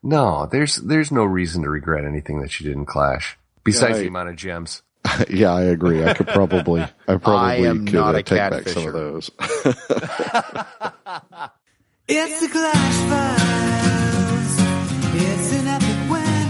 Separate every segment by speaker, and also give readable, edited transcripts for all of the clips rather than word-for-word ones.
Speaker 1: No, there's no reason to regret anything that you did in Clash. Besides the amount of gems.
Speaker 2: Yeah, I agree. I probably
Speaker 3: am
Speaker 2: could
Speaker 3: not a
Speaker 2: take
Speaker 3: cat
Speaker 2: back some of
Speaker 3: fisher.
Speaker 2: those.
Speaker 4: It's the Clash Files. It's an epic win.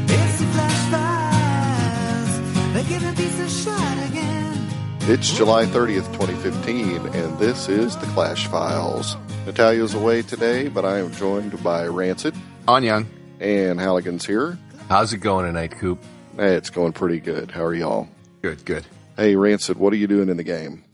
Speaker 4: It's the Clash Files. They're giving peace a shot again.
Speaker 2: It's July 30th, 2015, and this is the Clash Files. Natalia's away today, but I am joined by Rancid.
Speaker 3: On Young.
Speaker 2: And Halligan's here.
Speaker 1: How's it going tonight, Coop?
Speaker 2: Hey, it's going pretty good. How are y'all?
Speaker 3: Good.
Speaker 2: Hey, Rancid, what are you doing in the game?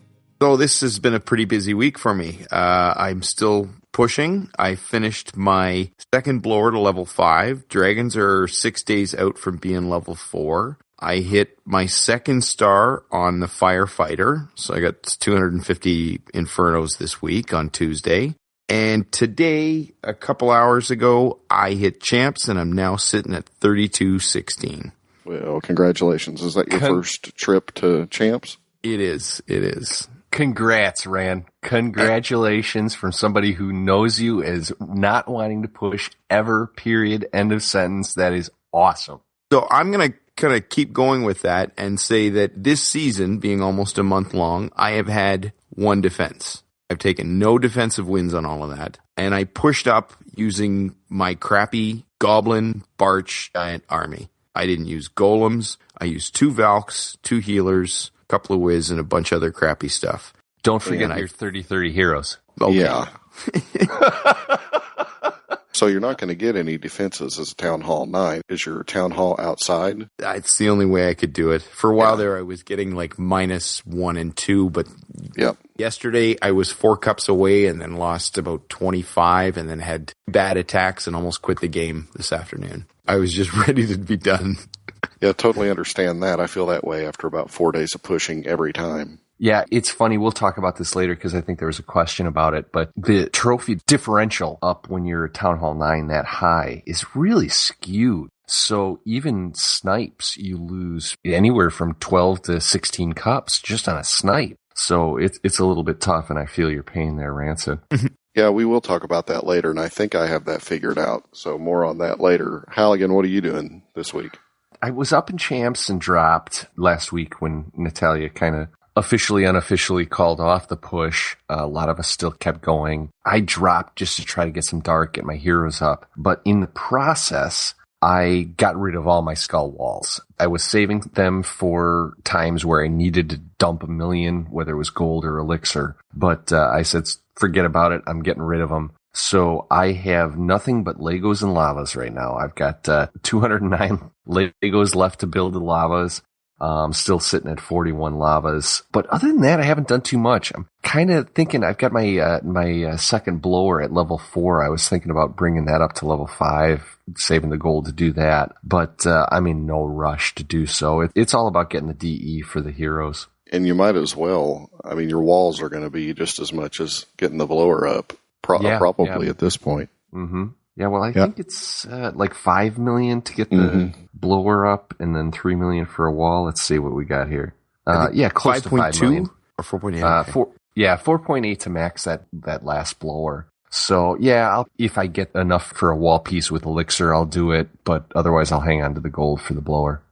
Speaker 3: So this has been a pretty busy week for me. I'm still pushing. I finished my second blower to level 5. Dragons are 6 days out from being level 4. I hit my second star on the firefighter. So I got 250 infernos this week on Tuesday. And today, a couple hours ago, I hit champs, and I'm now sitting at 3216.
Speaker 2: Well, congratulations. Is that your first trip to champs?
Speaker 3: It is.
Speaker 1: Congrats, Ran. Congratulations from somebody who knows you as not wanting to push ever, period, end of sentence. That is awesome.
Speaker 3: So I'm going to kind of keep going with that and say that this season, being almost a month long, I have had one defense. I've taken no defensive wins on all of that. And I pushed up using my crappy Goblin Barch Giant army. I didn't use golems. I used 2 Valks, 2 healers, a couple of Wiz, and a bunch of other crappy stuff.
Speaker 1: Don't forget your 30-30 heroes.
Speaker 3: Okay.
Speaker 2: Yeah. So you're not going to get any defenses as a Town Hall 9. Is your Town Hall outside?
Speaker 3: It's the only way I could do it. For a while there, I was getting like -1 and 2, but yesterday I was 4 cups away and then lost about 25 and then had bad attacks and almost quit the game this afternoon. I was just ready to be done.
Speaker 2: Yeah, totally understand that. I feel that way after about 4 days of pushing every time.
Speaker 1: Yeah, it's funny. We'll talk about this later because I think there was a question about it. But the trophy differential up when you're Town Hall 9 that high is really skewed. So even snipes, you lose anywhere from 12 to 16 cups just on a snipe. So it's a little bit tough, and I feel your pain there, Rancid.
Speaker 2: Yeah, we will talk about that later, and I think I have that figured out. So more on that later. Halligan, what are you doing this week?
Speaker 1: I was up in champs and dropped last week when Natalia kind of officially, unofficially called off the push. A lot of us still kept going. I dropped just to try to get some dark, get my heroes up. But in the process, I got rid of all my skull walls. I was saving them for times where I needed to dump 1 million, whether it was gold or elixir. But I said, forget about it. I'm getting rid of them. So I have nothing but Legos and lavas right now. I've got 209 Legos left to build the lavas. I'm still sitting at 41 lavas. But other than that, I haven't done too much. I'm kind of thinking I've got my second blower at level 4. I was thinking about bringing that up to level 5, saving the gold to do that. But I'm in no rush to do so. It's all about getting the DE for the heroes.
Speaker 2: And you might as well. I mean, your walls are going to be just as much as getting the blower up, probably at this point.
Speaker 1: Mm-hmm. Yeah, well, I think it's like 5 million to get the blower up and then 3 million for a wall. Let's see what we got here. Close to 5 million.
Speaker 3: Or 4.8?
Speaker 1: 4.8 to max that last blower. So, if I get enough for a wall piece with elixir, I'll do it. But otherwise, I'll hang on to the gold for the blower.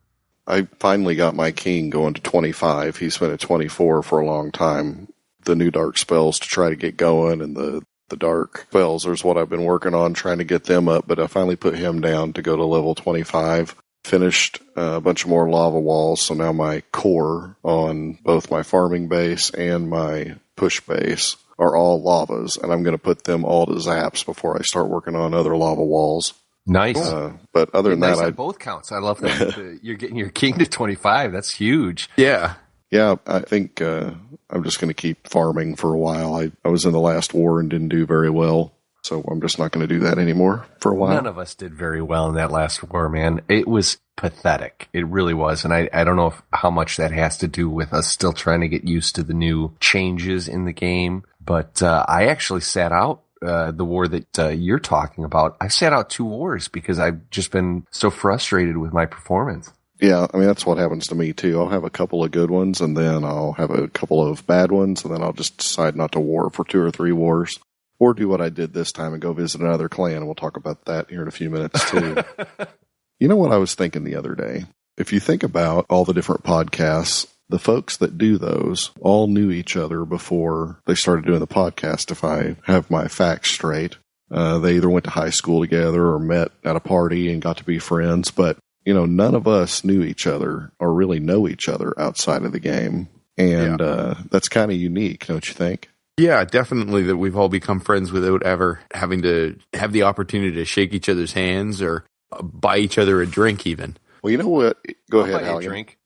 Speaker 2: I finally got my king going to 25. He's been at 24 for a long time. The new dark spells to try to get going and the dark spells is what I've been working on, trying to get them up, but I finally put him down to go to level 25. Finished a bunch of more lava walls, so now my core on both my farming base and my push base are all lavas, and I'm going to put them all to zaps before I start working on other lava walls.
Speaker 1: Nice.
Speaker 2: But other than that,
Speaker 1: on both counts. I love that you're getting your king to 25. That's huge.
Speaker 3: Yeah.
Speaker 2: Yeah, I think I'm just going to keep farming for a while. I was in the last war and didn't do very well, so I'm just not going to do that anymore for a while.
Speaker 1: None of us did very well in that last war, man. It was pathetic. It really was, and I don't know how much that has to do with us still trying to get used to the new changes in the game, but I actually sat out the war that you're talking about. I sat out 2 wars because I've just been so frustrated with my performance.
Speaker 2: Yeah, I mean, that's what happens to me, too. I'll have a couple of good ones, and then I'll have a couple of bad ones, and then I'll just decide not to war for 2 or 3 wars. Or do what I did this time and go visit another clan. We'll talk about that here in a few minutes, too. You know what I was thinking the other day? If you think about all the different podcasts, the folks that do those all knew each other before they started doing the podcast, if I have my facts straight. They either went to high school together or met at a party and got to be friends. But, none of us knew each other or really know each other outside of the game. And that's kind of unique, don't you think?
Speaker 3: Yeah, definitely that we've all become friends without ever having to have the opportunity to shake each other's hands or buy each other a drink even.
Speaker 2: Well, you know what? Go ahead,
Speaker 1: I'll buy you a
Speaker 2: Halligan.
Speaker 1: drink.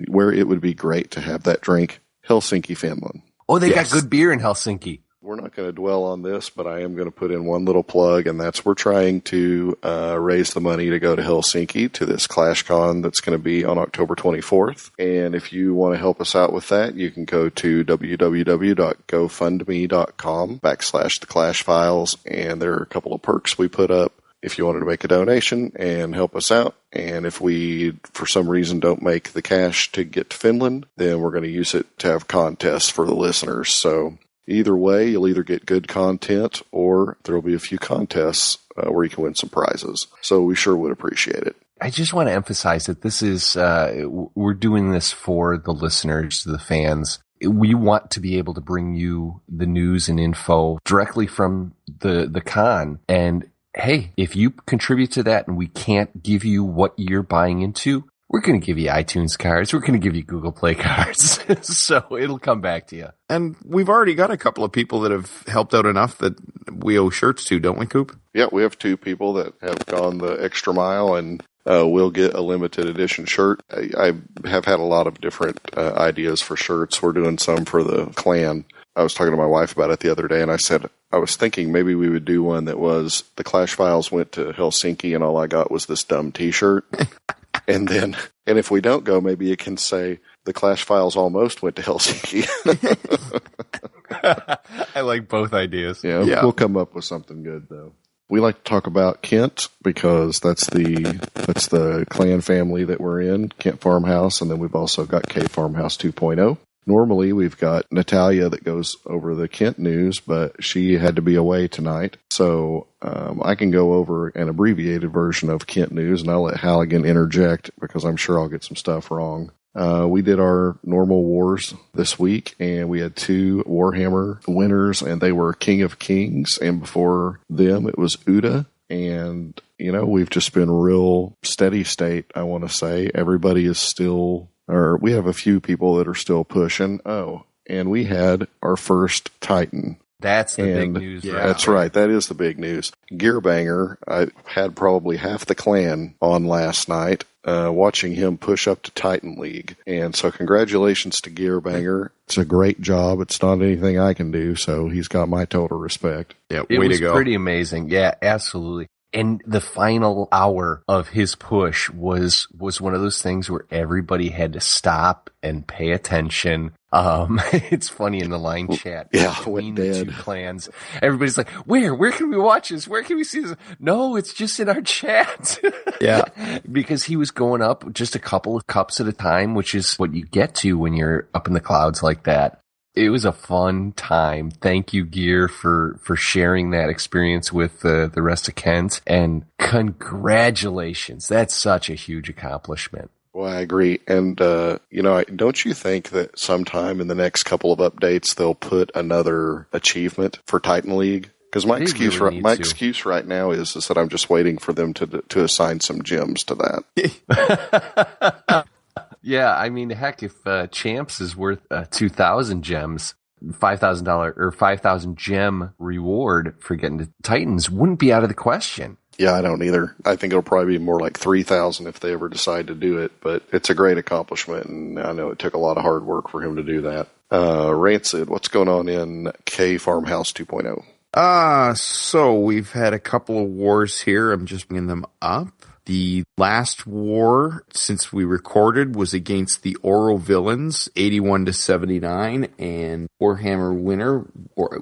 Speaker 2: Where it would be great to have that drink, Helsinki, Finland.
Speaker 1: Oh, they
Speaker 3: Yes.
Speaker 1: got good beer in Helsinki.
Speaker 2: We're not going to dwell on this, but I am going to put in one little plug, and that's we're trying to raise the money to go to Helsinki to this ClashCon that's going to be on October 24th. And if you want to help us out with that, you can go to www.gofundme.com/theclashfiles, and there are a couple of perks we put up if you wanted to make a donation and help us out. And if we, for some reason, don't make the cash to get to Finland, then we're going to use it to have contests for the listeners. So either way, you'll either get good content or there'll be a few contests where you can win some prizes. So we sure would appreciate it.
Speaker 1: I just want to emphasize that this is, we're doing this for the listeners, the fans. We want to be able to bring you the news and info directly from the con. And hey, if you contribute to that and we can't give you what you're buying into, we're going to give you iTunes cards. We're going to give you Google Play cards. So it'll come back to you.
Speaker 3: And we've already got a couple of people that have helped out enough that we owe shirts to, don't we, Coop?
Speaker 2: Yeah, we have 2 people that have gone the extra mile, and we'll get a limited edition shirt. I have had a lot of different ideas for shirts. We're doing some for the clan. I was talking to my wife about it the other day, and I said, I was thinking maybe we would do one that was the Clash Files went to Helsinki, and all I got was this dumb T-shirt. And if we don't go, maybe it can say the Clash Files almost went to Helsinki.
Speaker 1: I like both ideas.
Speaker 2: Yeah, we'll come up with something good, though. We like to talk about Kent because that's the clan family that we're in, Kent Farmhouse, and then we've also got K Farmhouse 2.0. Normally, we've got Natalia that goes over the Kent news, but she had to be away tonight. So I can go over an abbreviated version of Kent news, and I'll let Halligan interject because I'm sure I'll get some stuff wrong. We did our normal wars this week, and we had 2 Warhammer winners, and they were King of Kings, and before them it was Uda. And, we've just been real steady state, I want to say. Everybody is still... or we have a few people that are still pushing. Oh, and we had our first Titan.
Speaker 1: That's the big news.
Speaker 3: Yeah.
Speaker 2: That's right. That is the big news. Gearbanger, I had probably half the clan on last night watching him push up to Titan League. And so congratulations to Gearbanger. It's a great job. It's not anything I can do, so he's got my total respect.
Speaker 3: Yeah,
Speaker 1: It
Speaker 3: way
Speaker 1: was
Speaker 3: to go.
Speaker 1: pretty amazing. Yeah, absolutely. And the final hour of his push was one of those things where everybody had to stop and pay attention. It's funny in the line chat between the 2 clans. Everybody's like, where can we watch this? Where can we see this? No, it's just in our chat.
Speaker 3: Yeah.
Speaker 1: Because he was going up just a couple of cups at a time, which is what you get to when you're up in the clouds like that. It was a fun time. Thank you, Gear, for sharing that experience with the rest of Kent. And congratulations. That's such a huge accomplishment.
Speaker 2: Well, I agree. And, don't you think that sometime in the next couple of updates, they'll put another achievement for Titan League? Because my excuse right now is that I'm just waiting for them to assign some gems to that.
Speaker 1: Yeah, I mean, heck, if Champs is worth 2,000 gems, $5,000 or 5,000 gem reward for getting to Titans wouldn't be out of the question.
Speaker 2: Yeah, I don't either. I think it'll probably be more like 3,000 if they ever decide to do it. But it's a great accomplishment, and I know it took a lot of hard work for him to do that. Rancid, what's going on in K Farmhouse 2.0?
Speaker 3: So we've had a couple of wars here. I'm just bringing them up. The last war since we recorded was against the Oro villains, 81-79, and Warhammer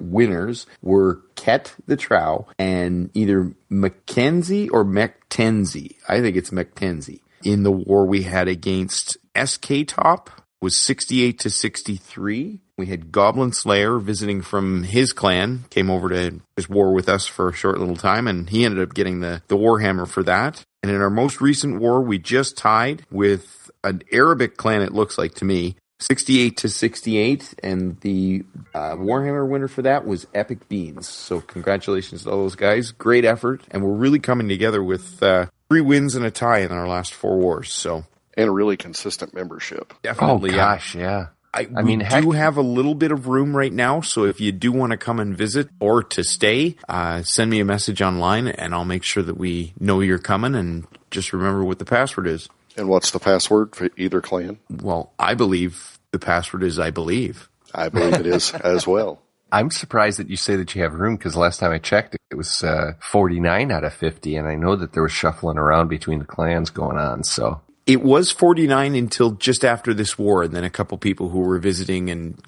Speaker 3: winners were Ket the Trow and either Mackenzie or Mectenzie. I think it's Mectenzie. In the war we had against SK Top was 68-63, We had Goblin Slayer visiting from his clan, came over to his war with us for a short little time, and he ended up getting the Warhammer for that. And in our most recent war, we just tied with an Arabic clan, it looks like to me, 68-68, and the Warhammer winner for that was Epic Beans. So congratulations to all those guys. Great effort, and we're really coming together with 3 wins and a tie in our last 4 wars. So
Speaker 2: and a really consistent membership.
Speaker 3: Definitely,
Speaker 1: oh gosh, yeah.
Speaker 3: We do have a little bit of room right now, so if you do want to come and visit or to stay, send me a message online, and I'll make sure that we know you're coming, and just remember what the password is.
Speaker 2: And what's the password for either clan?
Speaker 3: Well, I believe the password is I believe.
Speaker 2: I believe it is as well.
Speaker 1: I'm surprised that you say that you have room, because last time I checked, it was 49 out of 50, and I know that there was shuffling around between the clans going on, so...
Speaker 3: It was 49 until just after this war, and then a couple people who were visiting and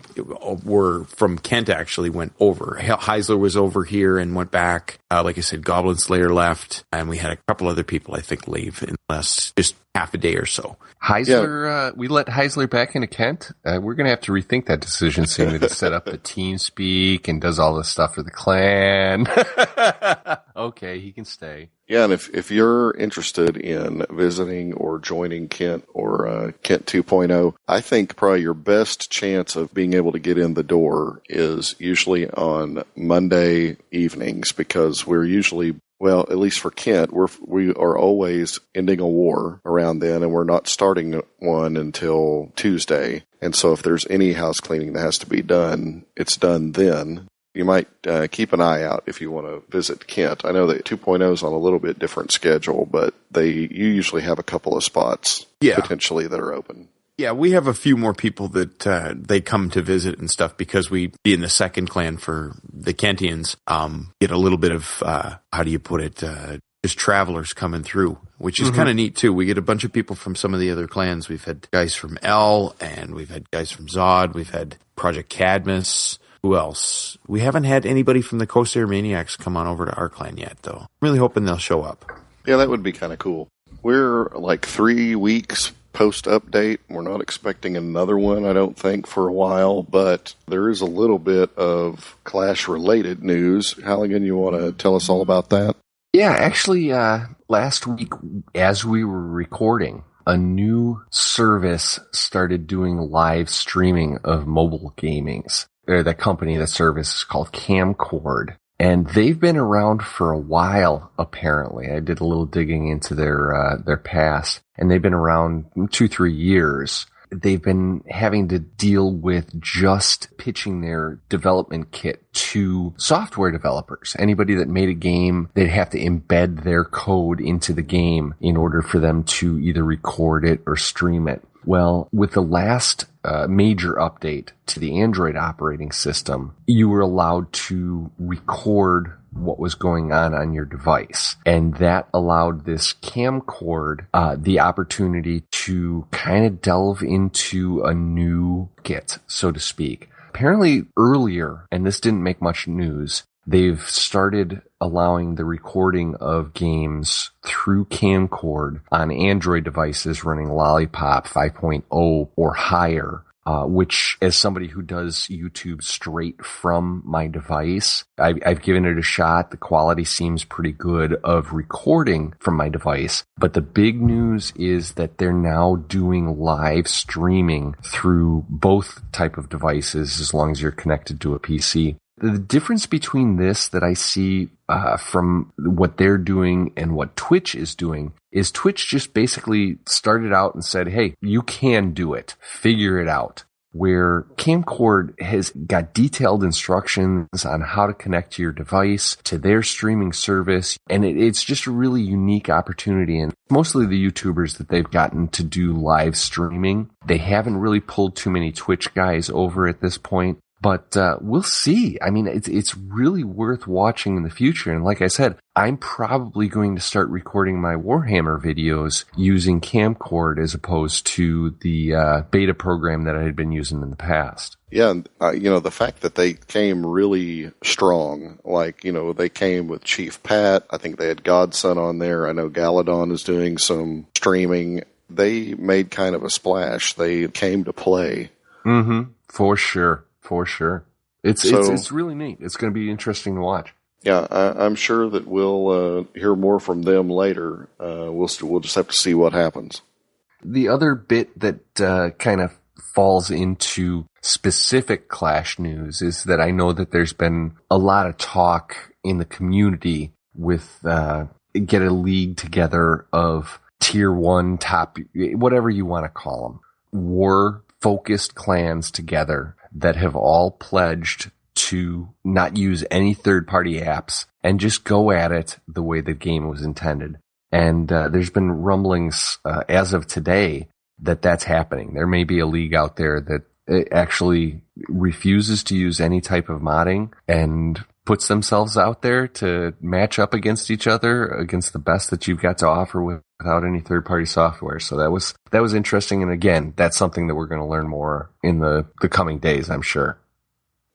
Speaker 3: were from Kent actually went over. Heisler was over here and went back. Like I said, Goblin Slayer left, and we had a couple other people, I think, leave in less just half a day or so.
Speaker 1: Heisler, we let Heisler back into Kent. We're going to have to rethink that decision, seeing that he set up the TeamSpeak and does all this stuff for the clan. Okay, he can stay.
Speaker 2: Yeah, and if you're interested in visiting or joining Kent or Kent 2.0, I think probably your best chance of being able to get in the door is usually on Monday evenings, because we're usually, well, at least for Kent, we are always ending a war around then, and we're not starting one until Tuesday. And so if there's any house cleaning that has to be done, it's done then. You might keep an eye out if you want to visit Kent. I know that 2.0 is on a little bit different schedule, but you usually have a couple of spots potentially that are open.
Speaker 3: Yeah, we have a few more people that they come to visit and stuff, because we, being the second clan for the Kentians, get a little bit of, how do you put it, just travelers coming through, which is kind of neat too. We get a bunch of people from some of the other clans. We've had guys from L, and we've had guys from Zod. We've had Project Cadmus. Who else? We haven't had anybody from the Corsair Maniacs come on over to our clan yet, though. I'm really hoping they'll show up.
Speaker 2: Yeah, that would be kind of cool. We're like 3 weeks post-update. We're not expecting another one, I don't think, for a while, but there is a little bit of Clash-related news. Halligan, you want to tell us all about that?
Speaker 1: Yeah, actually, last week, as we were recording, a new service started doing live streaming of mobile gamings. The company, the service is called Camcord, and they've been around for a while, apparently. I did a little digging into their past, and they've been around 2-3 years. They've been having to deal with just pitching their development kit to software developers. Anybody that made a game, they'd have to embed their code into the game in order for them to either record it or stream it. Well, with the last major update to the Android operating system, you were allowed to record what was going on your device. And that allowed this Camcord the opportunity to kind of delve into a new kit, so to speak. Apparently earlier, and this didn't make much news, they've started allowing the recording of games through Camcord on Android devices running Lollipop 5.0 or higher, which, as somebody who does YouTube straight from my device, I've given it a shot. The quality seems pretty good of recording from my device. But the big news is that they're now doing live streaming through both type of devices, as long as you're connected to a PC. The difference between this that I see from what they're doing and what Twitch is doing is Twitch just basically started out and said, hey, you can do it. Figure it out. Where Camcord has got detailed instructions on how to connect to your device, to their streaming service, and it's just a really unique opportunity. And mostly the YouTubers that they've gotten to do live streaming, they haven't really pulled too many Twitch guys over at this point. But we'll see. I mean, it's really worth watching in the future. And like I said, I'm probably going to start recording my Warhammer videos using Camcord as opposed to the beta program that I had been using in the past.
Speaker 2: Yeah, the fact that they came really strong, like, they came with Chief Pat. I think they had Godson on there. I know Galadon is doing some streaming. They made kind of a splash. They came to play.
Speaker 1: For sure. for sure. It's really neat. It's going to be interesting to watch.
Speaker 2: Yeah, I'm sure that we'll hear more from them later. We'll just have to see what happens.
Speaker 1: The other bit that kind of falls into specific Clash news is that I know that there's been a lot of talk in the community with get a league together of tier 1, top, whatever you want to call them, war-focused clans together that have all pledged to not use any third-party apps and just go at it the way the game was intended. And there's been rumblings as of today that that's happening. There may be a league out there that actually refuses to use any type of modding and puts themselves out there to match up against each other, against the best that you've got to offer without any third-party software. So that was interesting. And again, that's something that we're going to learn more in the coming days, I'm sure.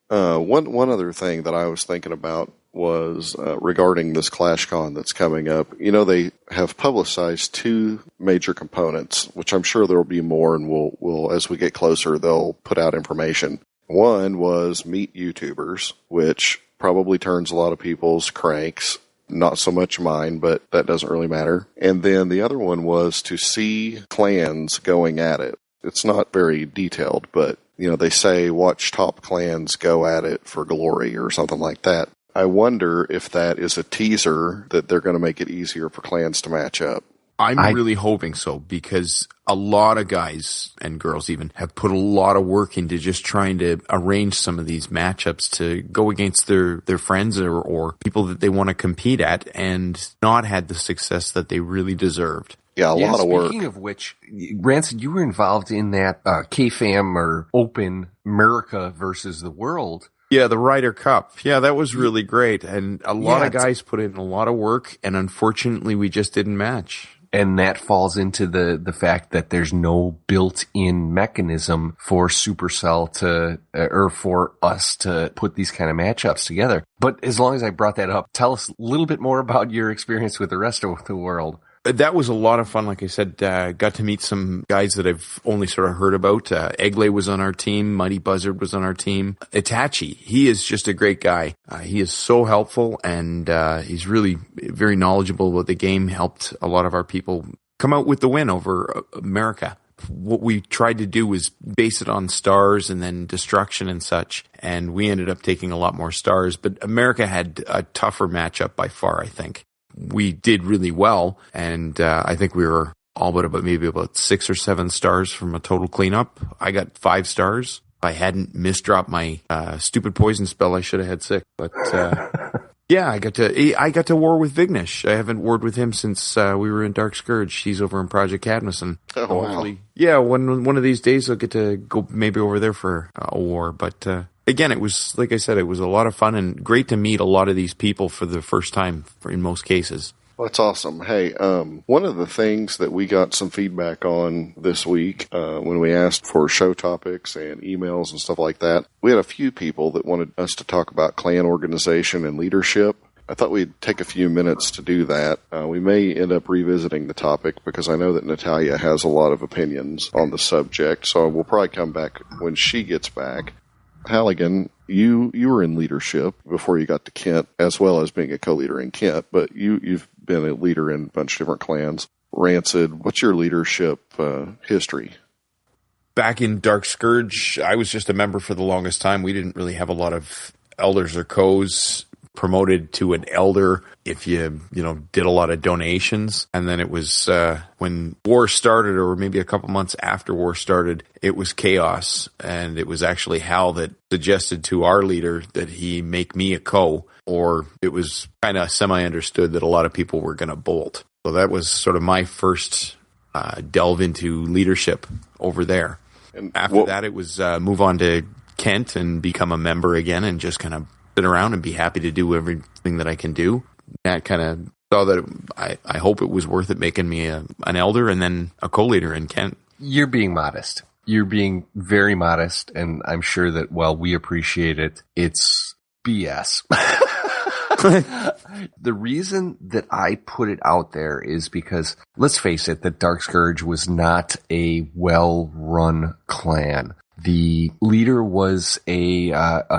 Speaker 2: One other thing that I was thinking about was regarding this ClashCon that's coming up. You know, they have publicized 2 major components, which I'm sure there will be more, and we'll as we get closer, they'll put out information. One was meet YouTubers, which probably turns a lot of people's cranks. Not so much mine, but that doesn't really matter. And then the other one was to see clans going at it. It's not very detailed, but you know, they say watch top clans go at it for glory or something like that. I wonder if that is a teaser that they're going to make it easier for clans to match up.
Speaker 3: I'm really hoping so, because a lot of guys and girls even have put a lot of work into just trying to arrange some of these matchups to go against their friends or people that they want to compete at, and not had the success that they really deserved.
Speaker 2: Yeah, a lot of work.
Speaker 1: Speaking of which, Rancid, you were involved in that KFAM or Open America versus the World.
Speaker 3: Yeah, the Ryder Cup. Yeah, that was really great. And a lot of guys put in a lot of work, and unfortunately we just didn't match.
Speaker 1: And that falls into the fact that there's no built-in mechanism for Supercell to, or for us to put these kind of matchups together. But as long as I brought that up, tell us a little bit more about your experience with the rest of the world.
Speaker 3: That was a lot of fun. Like I said, got to meet some guys that I've only sort of heard about. Eglay was on our team. Mighty Buzzard was on our team. Itachi, he is just a great guy. He is so helpful, and he's really very knowledgeable about the game. Helped a lot of our people come out with the win over America. What we tried to do was base it on stars and then destruction and such, and we ended up taking a lot more stars. But America had a tougher matchup by far, I think. We did really well, and I think we were all but about 6 or 7 stars from a total cleanup. I got 5 stars. If I hadn't misdropped my stupid poison spell, I should have had 6. But yeah, I got to war with Vignesh. I haven't warred with him since we were in Dark Scourge. He's over in Project Cadmus, and hopefully, yeah, one of these days I'll get to go maybe over there for a war. But again, it was, like I said, it was a lot of fun and great to meet a lot of these people for the first time in most cases.
Speaker 2: Well, that's awesome. Hey, one of the things that we got some feedback on this week when we asked for show topics and emails and stuff like that, we had a few people that wanted us to talk about clan organization and leadership. I thought we'd take a few minutes to do that. We may end up revisiting the topic because I know that Natalia has a lot of opinions on the subject, so we'll probably come back when she gets back. Halligan, you were in leadership before you got to Kent, as well as being a co-leader in Kent, but you've been a leader in a bunch of different clans. Rancid, what's your leadership history?
Speaker 3: Back in Dark Scourge, I was just a member for the longest time. We didn't really have a lot of elders or co's. Promoted to an elder if you did a lot of donations. And then it was when war started, or maybe a couple months after war started, it was chaos. And it was actually Hal that suggested to our leader that he make me a co, or it was kind of semi-understood that a lot of people were going to bolt. So that was sort of my first delve into leadership over there. And after that, it was move on to Kent and become a member again and just kind of sit around and be happy to do everything that I can do. That kind of saw that I hope it was worth it making me an elder and then a co-leader in Kent.
Speaker 1: You're being modest. You're being very modest, and I'm sure that while we appreciate it, it's BS. The reason that I put it out there is because, let's face it, that Dark Scourge was not a well-run clan. The leader was a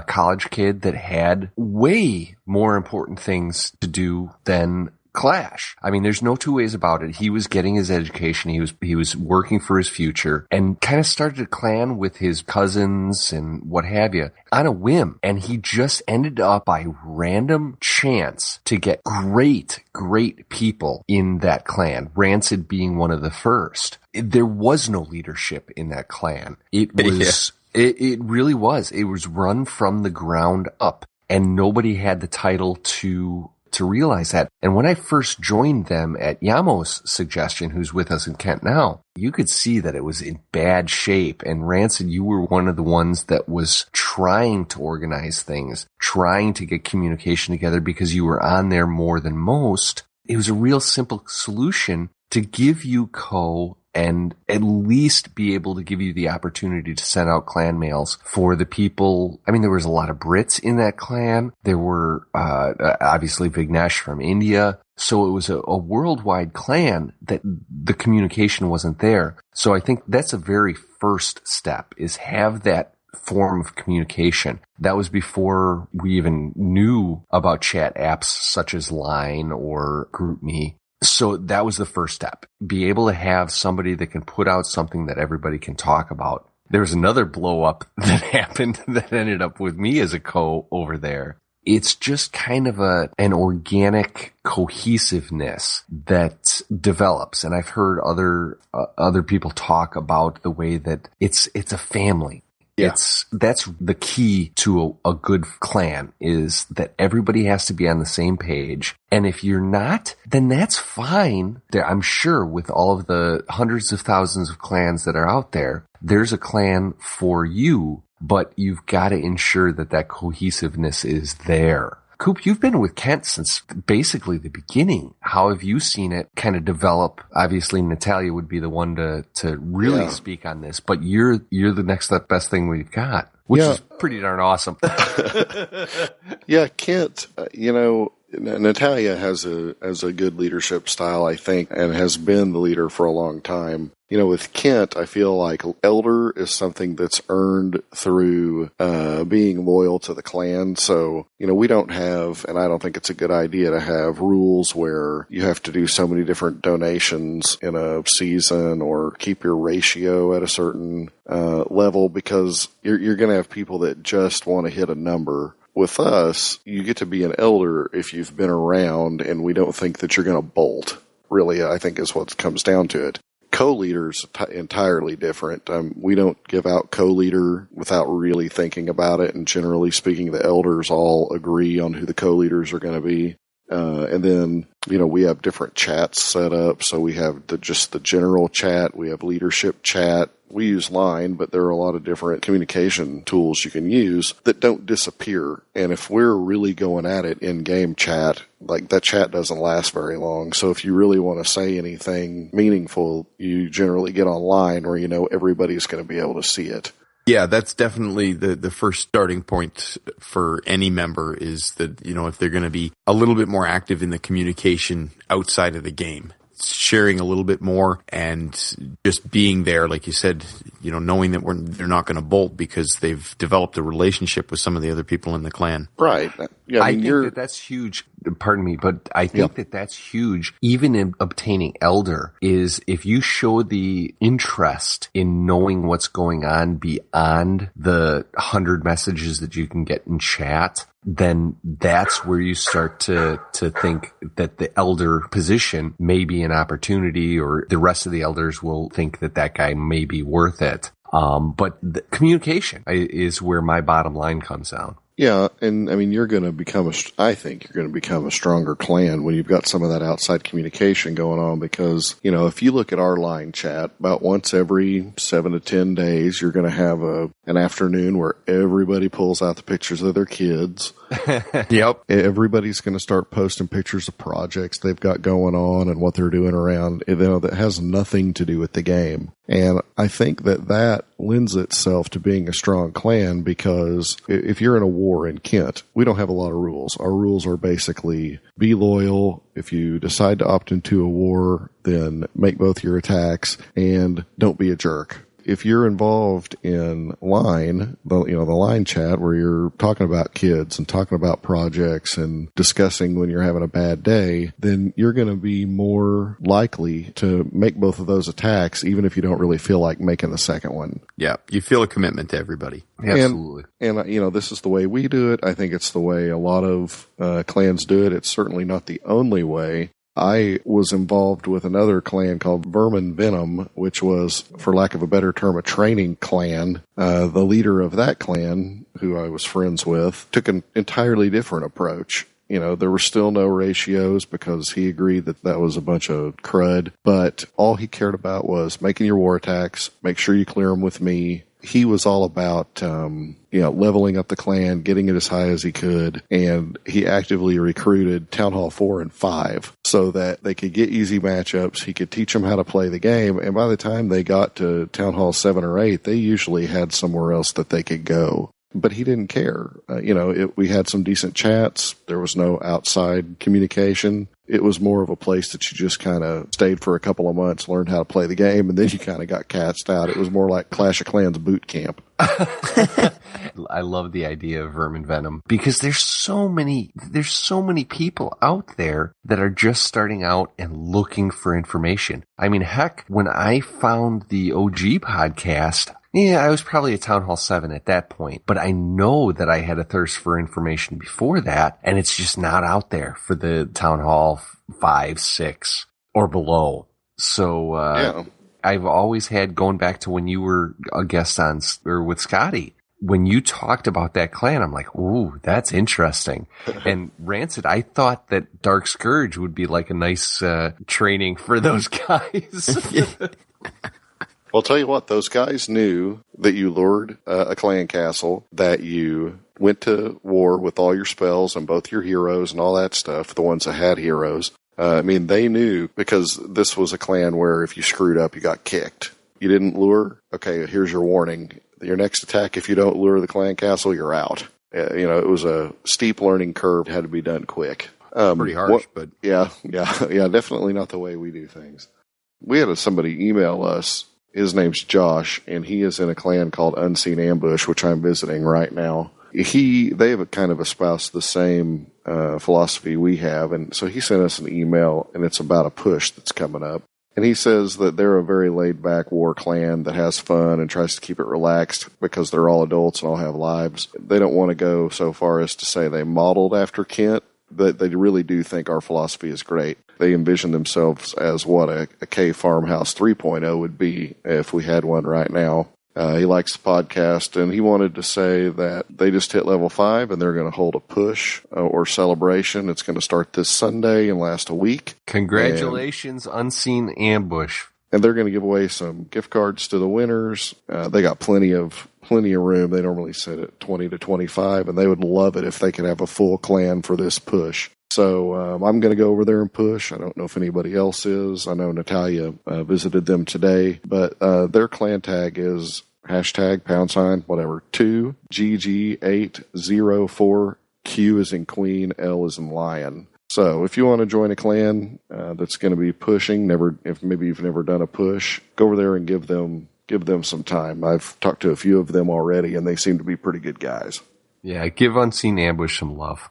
Speaker 1: college kid that had way more important things to do than clash. I mean, there's no two ways about it. He was getting his education. He was working for his future and kind of started a clan with his cousins and what have you on a whim. And he just ended up by random chance to get great people in that clan. Rancid being one of the first. There was no leadership in that clan. It was, it really was. It was run from the ground up and nobody had the title to realize that. And when I first joined them at Yamo's suggestion, who's with us in Kent now, you could see that it was in bad shape. And Rancid, you were one of the ones that was trying to organize things, trying to get communication together because you were on there more than most. It was a real simple solution to give you and at least be able to give you the opportunity to send out clan mails for the people. I mean, there was a lot of Brits in that clan. There were, obviously Vignesh from India. So it was a worldwide clan that the communication wasn't there. So I think that's a very first step is have that form of communication. That was before we even knew about chat apps such as Line or GroupMe. So that was the first step. Be able to have somebody that can put out something that everybody can talk about. There was another blow up that happened that ended up with me as a over there. It's just kind of an organic cohesiveness that develops. And I've heard other people talk about the way that it's a family. Yeah. That's the key to a good clan is that everybody has to be on the same page. And if you're not, then that's fine. I'm sure with all of the hundreds of thousands of clans that are out there, there's a clan for you, but you've got to ensure that cohesiveness is there. Coop, you've been with Kent since basically the beginning. How have you seen it kind of develop? Obviously, Natalia would be the one to really speak on this, but you're the next best thing we've got, which is pretty darn awesome.
Speaker 2: Yeah, Kent, Natalia has a good leadership style, I think, and has been the leader for a long time. With Kent, I feel like elder is something that's earned through being loyal to the clan. So, we don't have, and I don't think it's a good idea to have rules where you have to do so many different donations in a season or keep your ratio at a certain level because you're going to have people that just want to hit a number. With us, you get to be an elder if you've been around, and we don't think that you're going to bolt, really, I think is what comes down to it. Co-leader's entirely different. We don't give out co-leader without really thinking about it, and generally speaking, the elders all agree on who the co-leaders are going to be. And then, we have different chats set up. So we have just the general chat. We have leadership chat. We use Line, but there are a lot of different communication tools you can use that don't disappear. And if we're really going at it in game chat, like that chat doesn't last very long. So if you really want to say anything meaningful, you generally get online where everybody's going to be able to see it.
Speaker 3: Yeah, that's definitely the first starting point for any member is that, if they're going to be a little bit more active in the communication outside of the game, sharing a little bit more and just being there, like you said, knowing that they're not going to bolt because they've developed a relationship with some of the other people in the clan.
Speaker 2: Right. Yeah,
Speaker 1: I think that's huge. Pardon me, but I think that's huge. Even in obtaining elder is if you show the interest in knowing what's going on beyond the 100 messages that you can get in chat, then that's where you start to think that the elder position may be an opportunity, or the rest of the elders will think that guy may be worth it. But the communication is where my bottom line comes down.
Speaker 2: Yeah, and I mean, I think you're going to become a stronger clan when you've got some of that outside communication going on because, if you look at our line chat, about once every 7 to 10 days, you're going to have an afternoon where everybody pulls out the pictures of their kids.
Speaker 3: Yep.
Speaker 2: Everybody's going to start posting pictures of projects they've got going on and what they're doing around, that has nothing to do with the game. And I think that lends itself to being a strong clan because if you're in a war in Kent, we don't have a lot of rules. Our rules are basically be loyal. If you decide to opt into a war, then make both your attacks and don't be a jerk. if you're involved in line, the line chat where you're talking about kids and talking about projects and discussing when you're having a bad day, then you're going to be more likely to make both of those attacks, even if you don't really feel like making the second one.
Speaker 3: Yeah, you feel a commitment to everybody.
Speaker 1: Absolutely.
Speaker 2: And this is the way we do it. I think it's the way a lot of clans do it. It's certainly not the only way. I was involved with another clan called Vermin Venom, which was, for lack of a better term, a training clan. The leader of that clan, who I was friends with, took an entirely different approach. There were still no ratios because he agreed that was a bunch of crud, but all he cared about was making your war attacks, make sure you clear them with me. He was all about, leveling up the clan, getting it as high as he could, and he actively recruited Town Hall 4 and 5 so that they could get easy matchups. He could teach them how to play the game, and by the time they got to Town Hall 7 or 8, they usually had somewhere else that they could go. But he didn't care. We had some decent chats. There was no outside communication. It was more of a place that you just kind of stayed for a couple of months, learned how to play the game, and then you kind of got cast out. It was more like Clash of Clans boot camp.
Speaker 1: I love the idea of Vermin Venom because there's so many people out there that are just starting out and looking for information. I mean, heck, when I found the OG podcast, I was probably at Town Hall 7 at that point, but I know that I had a thirst for information before that, and it's just not out there for the Town Hall 5, 6, or below. So, I've always had, going back to when you were a guest on, or with Scotty, when you talked about that clan, I'm like, ooh, that's interesting. And Rancid, I thought that Dark Scourge would be like a nice training for those guys.
Speaker 2: Well, I'll tell you what, those guys knew that you lured a clan castle, that you went to war with all your spells and both your heroes and all that stuff, the ones that had heroes. They knew, because this was a clan where if you screwed up, you got kicked. You didn't lure? Okay, here's your warning. Your next attack, if you don't lure the clan castle, you're out. It was a steep learning curve, had to be done quick.
Speaker 3: Pretty harsh, but...
Speaker 2: Yeah, definitely not the way we do things. We had somebody email us. His name's Josh, and he is in a clan called Unseen Ambush, which I'm visiting right now. They have kind of espoused the same philosophy we have, and so he sent us an email, and it's about a push that's coming up. And he says that they're a very laid-back war clan that has fun and tries to keep it relaxed because they're all adults and all have lives. They don't want to go so far as to say they modeled after Kent, but they really do think our philosophy is great. They envision themselves as what a K Farmhouse 3.0 would be if we had one right now. He likes the podcast, and he wanted to say that they just hit level 5, and they're going to hold a push or celebration. It's going to start this Sunday and last a week.
Speaker 1: Congratulations, Unseen Ambush.
Speaker 2: And they're going to give away some gift cards to the winners. They got plenty of room. They normally sit at 20 to 25, and they would love it if they could have a full clan for this push. So I'm going to go over there and push. I don't know if anybody else is. I know Natalia visited them today, but their clan tag is #, 2GG804, Q is in Queen, L is in Lion. So if you want to join a clan that's going to be pushing, if maybe you've never done a push, go over there and give them some time. I've talked to a few of them already, and they seem to be pretty good guys.
Speaker 1: Yeah, give Unseen Ambush some love.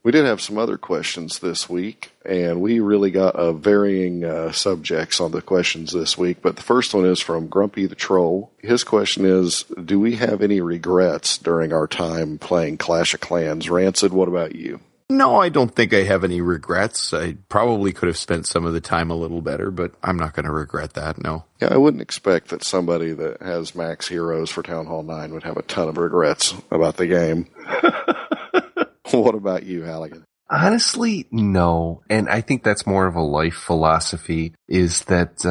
Speaker 2: We did have some other questions this week, and we really got varying subjects on the questions this week. But the first one is from Grumpy the Troll. His question is, do we have any regrets during our time playing Clash of Clans? Rancid, what about you?
Speaker 3: No, I don't think I have any regrets. I probably could have spent some of the time a little better, but I'm not going to regret that, no.
Speaker 2: Yeah, I wouldn't expect that somebody that has max heroes for Town Hall 9 would have a ton of regrets about the game. What about you, Halligan?
Speaker 1: Honestly, no. And I think that's more of a life philosophy, is that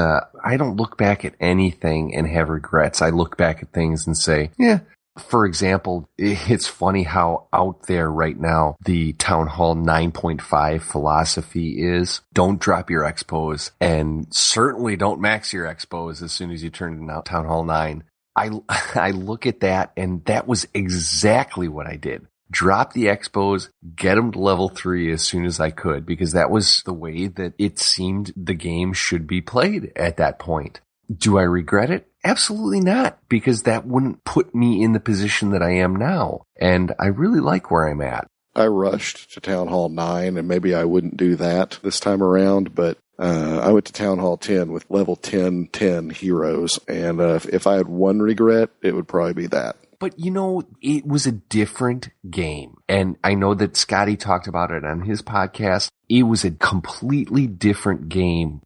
Speaker 1: I don't look back at anything and have regrets. I look back at things and say, yeah. For example, it's funny how out there right now the Town Hall 9.5 philosophy is: don't drop your expos, and certainly don't max your expos as soon as you turn to Town Hall 9. I look at that, and that was exactly what I did. Drop the expos, get them to level 3 as soon as I could, because that was the way that it seemed the game should be played at that point. Do I regret it? Absolutely not, because that wouldn't put me in the position that I am now. And I really like where I'm at.
Speaker 2: I rushed to Town Hall 9, and maybe I wouldn't do that this time around, but I went to Town Hall 10 with level 10 heroes, and if I had one regret, it would probably be that.
Speaker 1: But, it was a different game. And I know that Scotty talked about it on his podcast. It was a completely different game.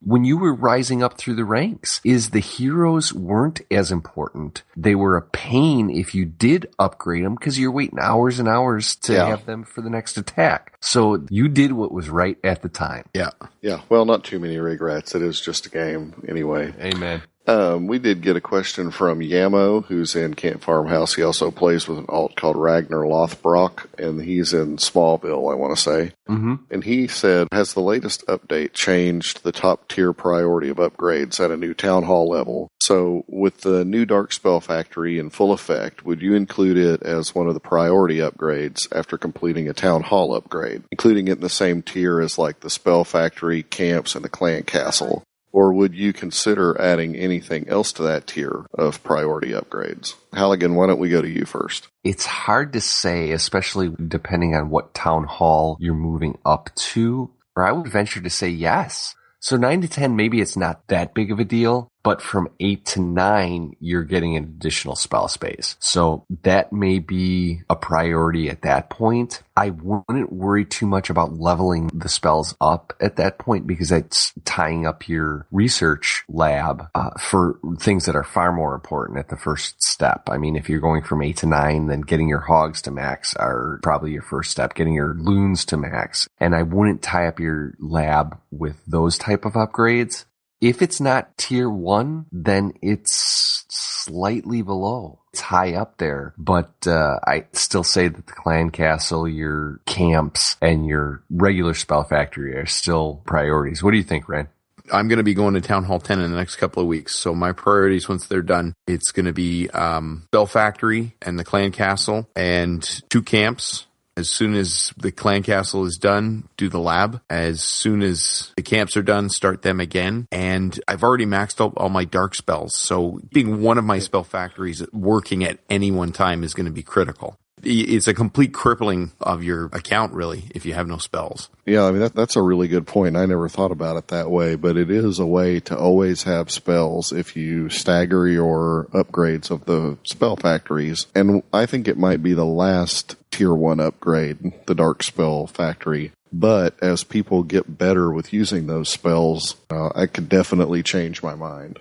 Speaker 1: When you were rising up through the ranks, the heroes weren't as important. They were a pain if you did upgrade them because you're waiting hours and hours to have them for the next attack. So you did what was right at the time.
Speaker 3: Yeah.
Speaker 2: Yeah. Well, not too many regrets. It is just a game anyway.
Speaker 1: Amen.
Speaker 2: We did get a question from Yamo, who's in Camp Farmhouse. He also plays with an alt called Ragnar Lothbrok, and he's in Smallville, I want to say.
Speaker 1: Mm-hmm.
Speaker 2: And he said, has the latest update changed the top tier priority of upgrades at a new Town Hall level? So with the new Dark Spell Factory in full effect, would you include it as one of the priority upgrades after completing a Town Hall upgrade, including it in the same tier as like the Spell Factory, camps, and the Clan Castle? Or would you consider adding anything else to that tier of priority upgrades? Halligan, why don't we go to you first?
Speaker 1: It's hard to say, especially depending on what town hall you're moving up to. Or I would venture to say yes. So 9 to 10, maybe it's not that big of a deal. But from 8 to 9, you're getting an additional spell space. So that may be a priority at that point. I wouldn't worry too much about leveling the spells up at that point because that's tying up your research lab for things that are far more important at the first step. I mean, if you're going from 8 to 9, then getting your hogs to max are probably your first step, getting your loons to max. And I wouldn't tie up your lab with those type of upgrades. If it's not tier 1, then it's slightly below. It's high up there, but I still say that the clan castle, your camps, and your regular spell factory are still priorities. What do you think, Ren?
Speaker 3: I'm going to be going to Town Hall 10 in the next couple of weeks. So my priorities, once they're done, it's going to be Spell Factory and the Clan Castle and 2 camps. As soon as the Clan Castle is done, do the lab. As soon as the camps are done, start them again. And I've already maxed out all my dark spells. So being one of my spell factories working at any one time is going to be critical. It's a complete crippling of your account, really, if you have no spells.
Speaker 2: Yeah, I mean, that's a really good point. I never thought about it that way, but it is a way to always have spells if you stagger your upgrades of the spell factories. And I think it might be the last tier 1 upgrade, the Dark Spell Factory. But as people get better with using those spells, I could definitely change my mind.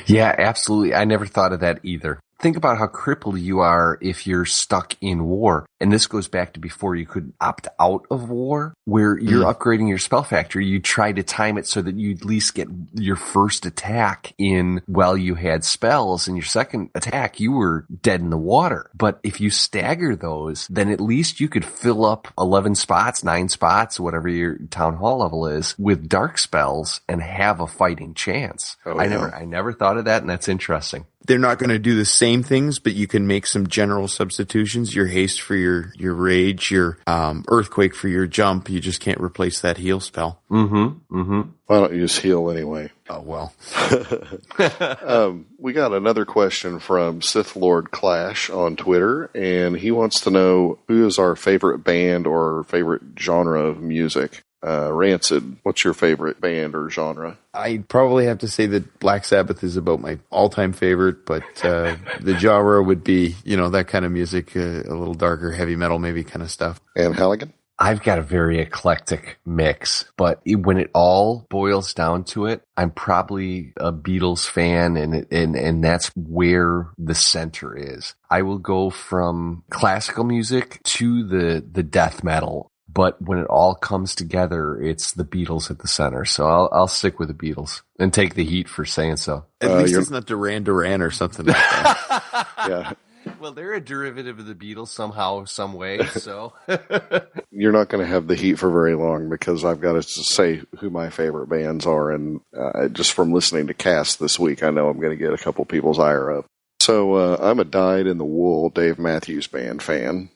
Speaker 1: Yeah, absolutely. I never thought of that either. Think about how crippled you are if you're stuck in war. And this goes back to before you could opt out of war, where you're upgrading your spell factory. You try to time it so that you at least get your first attack in while you had spells, and your second attack, you were dead in the water. But if you stagger those, then at least you could fill up 11 spots, 9 spots, whatever your town hall level is, with dark spells and have a fighting chance. I never thought of that, and that's interesting.
Speaker 3: They're not going to do the same things, but you can make some general substitutions. Your haste for your rage, your earthquake for your jump. You just can't replace that heal spell.
Speaker 2: Why don't you just heal anyway?
Speaker 3: Oh, well.
Speaker 2: We got another question from Sith Lord Clash on Twitter, and he wants to know who is our favorite band or favorite genre of music. Rancid, what's your favorite band or genre?
Speaker 3: I'd probably have to say that Black Sabbath is about my all-time favorite, but the genre would be, that kind of music, a little darker, heavy metal maybe kind of stuff.
Speaker 2: And Halligan?
Speaker 1: I've got a very eclectic mix, but when it all boils down to it, I'm probably a Beatles fan, and that's where the center is. I will go from classical music to the death metal. But when it all comes together, it's the Beatles at the center. So I'll stick with the Beatles and take the heat for saying so.
Speaker 3: At least it's not Duran Duran or something like that.
Speaker 2: Yeah.
Speaker 1: Well, they're a derivative of the Beatles somehow, some way. So
Speaker 2: you're not going to have the heat for very long because I've got to say who my favorite bands are. And just from listening to Cast this week, I know I'm going to get a couple people's ire up. So I'm a dyed-in-the-wool Dave Matthews Band fan.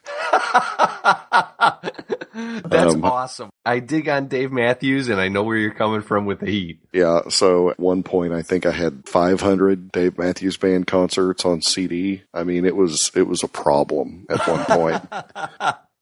Speaker 1: That's awesome. I dig on Dave Matthews, and I know where you're coming from with the heat.
Speaker 2: Yeah, so at one point I think I had 500 Dave Matthews Band concerts on CD. I mean, it was a problem at one point.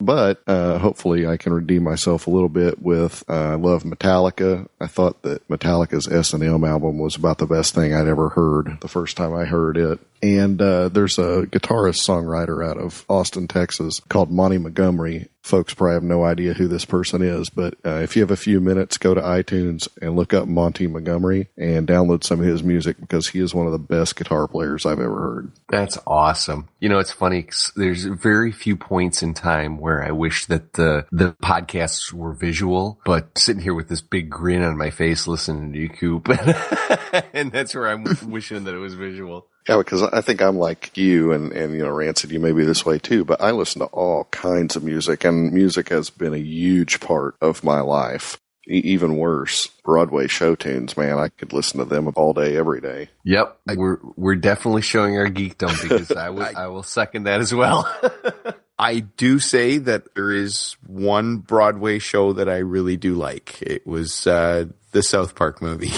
Speaker 2: But hopefully I can redeem myself a little bit with I love Metallica. I thought that Metallica's S&M album was about the best thing I'd ever heard the first time I heard it. And there's a guitarist-songwriter out of Austin, Texas called Monty Montgomery. Folks probably have no idea who this person is, but if you have a few minutes, go to iTunes and look up Monty Montgomery and download some of his music because he is one of the best guitar players I've ever heard.
Speaker 1: That's awesome. You know, it's funny 'cause there's very few points in time where I wish that the podcasts were visual, but sitting here with this big grin on my face listening to you, Coop, and that's where I'm wishing that it was visual.
Speaker 2: Yeah, because I think I'm like you and you know, Rancid, you may be this way too, but I listen to all kinds of music, and music has been a huge part of my life. Even worse, Broadway show tunes, man, I could listen to them all day, every day.
Speaker 1: Yep, we're definitely showing our geekdom because I will second that as well.
Speaker 3: I do say that there is one Broadway show that I really do like. It was the South Park movie.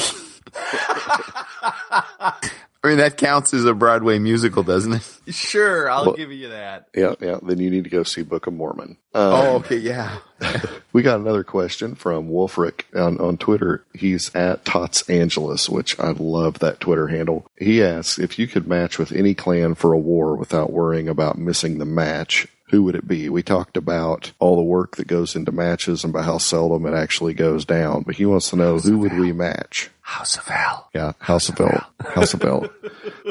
Speaker 3: I mean, that counts as a Broadway musical, doesn't it?
Speaker 1: Sure, I'll give you that.
Speaker 2: Yeah. Then you need to go see Book of Mormon.
Speaker 3: Okay, yeah.
Speaker 2: We got another question from Wolfric on Twitter. He's at Tots Angeles, which I love that Twitter handle. He asks, if you could match with any clan for a war without worrying about missing the match, who would it be? We talked about all the work that goes into matches and about how seldom it actually goes down, but he wants to know who would we match?
Speaker 1: House of L.
Speaker 2: Yeah, House of L. House of L.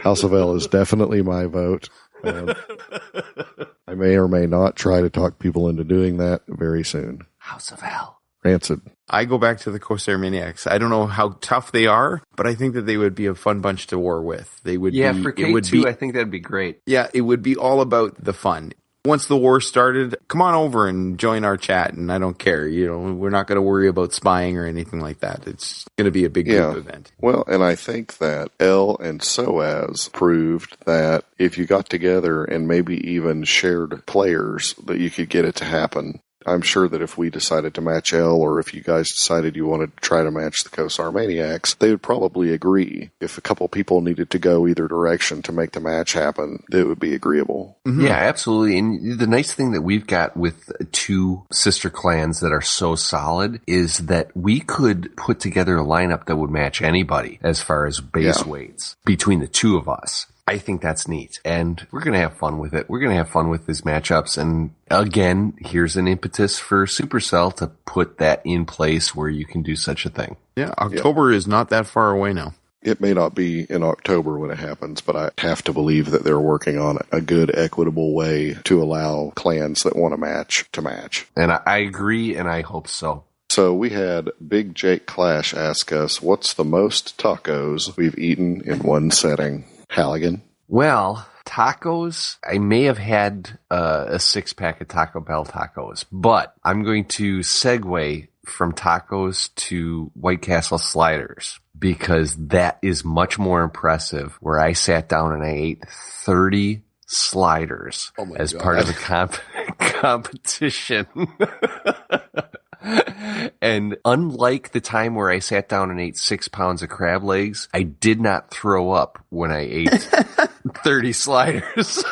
Speaker 2: House of L is definitely my vote. I may or may not try to talk people into doing that very soon.
Speaker 1: House of L.
Speaker 2: Rancid.
Speaker 3: I go back to the Corsair Maniacs. I don't know how tough they are, but I think that they would be a fun bunch to war with. They would
Speaker 1: Yeah,
Speaker 3: be,
Speaker 1: for K2, I think that'd be great.
Speaker 3: Yeah, it would be all about the fun. Once the war started, come on over and join our chat, and I don't care. You know, we're not going to worry about spying or anything like that. It's going to be a big group event.
Speaker 2: Well, and I think that L and SOAS proved that if you got together and maybe even shared players, that you could get it to happen. I'm sure that if we decided to match L, or if you guys decided you wanted to try to match the Kosar Maniacs, they would probably agree. If a couple people needed to go either direction to make the match happen, it would be agreeable.
Speaker 1: Mm-hmm. Yeah, absolutely. And the nice thing that we've got with two sister clans that are so solid is that we could put together a lineup that would match anybody as far as base weights between the two of us. I think that's neat, and we're going to have fun with it. We're going to have fun with these matchups, and again, here's an impetus for Supercell to put that in place where you can do such a thing.
Speaker 3: Yeah, October is not that far away now.
Speaker 2: It may not be in October when it happens, but I have to believe that they're working on a good, equitable way to allow clans that want to match.
Speaker 1: And I agree, and I hope so.
Speaker 2: So we had Big Jake Clash ask us, what's the most tacos we've eaten in one setting? Halligan?
Speaker 1: Well, tacos, I may have had a 6-pack of Taco Bell tacos, but I'm going to segue from tacos to White Castle sliders because that is much more impressive, where I sat down and I ate 30 sliders as part of the competition. And unlike the time where I sat down and ate 6 pounds of crab legs, I did not throw up when I ate 30 sliders.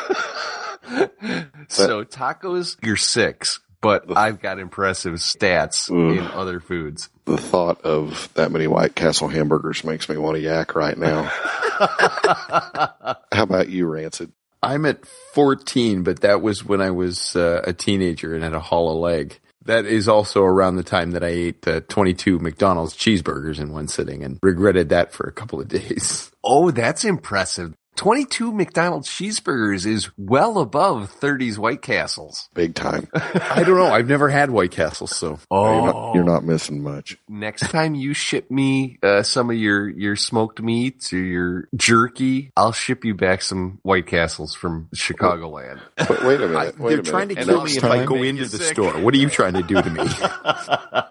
Speaker 1: So tacos, you're 6, but I've got impressive stats in other foods.
Speaker 2: The thought of that many White Castle hamburgers makes me want to yak right now. How about you, Rancid?
Speaker 3: I'm at 14, but that was when I was a teenager and had a hollow leg. That is also around the time that I ate 22 McDonald's cheeseburgers in one sitting and regretted that for a couple of days.
Speaker 1: Oh, that's impressive. 22 McDonald's cheeseburgers is well above 30's White Castles.
Speaker 2: Big time.
Speaker 3: I don't know. I've never had White Castles, so.
Speaker 2: You're not missing much.
Speaker 1: Next time you ship me some of your smoked meats or your jerky, I'll ship you back some White Castles from Chicagoland.
Speaker 2: Wait a minute.
Speaker 3: They're trying to kill me if I go into the store. What are you trying to do to me?